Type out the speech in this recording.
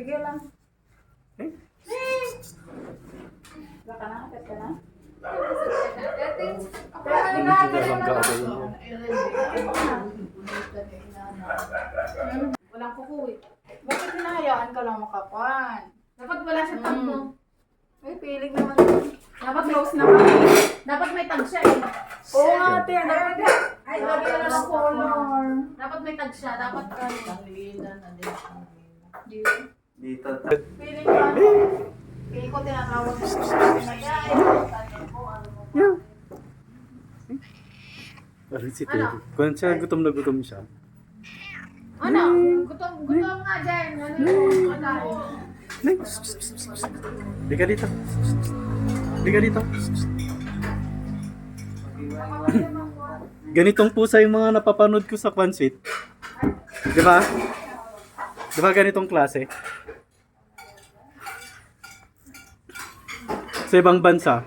Sige lang. Eh? Baka na, kapit ka na. Walang kukuwi. Bakit hinahayaan ka lang makakuan? Dapat wala siya tampo. Ay, piling naman yun. Dapat close na kami. Dapat may tag siya eh. Oo nga, ate. Dapat Ay, lagi na lang color. Dapat may tag siya. Dapat Dito. Piling ka ano? Piling ko tinatawag na Yeah. Parang si Teddy. Kung siya gutom na gutom siya. ano? Gutom nga dyan. Ano yung ano? Di ka dito. Di ka dito. Ganitong pusa yung mga napapanood ko sa Kwansit. Di ba? Di ba ganitong klase? Sa ibang bansa.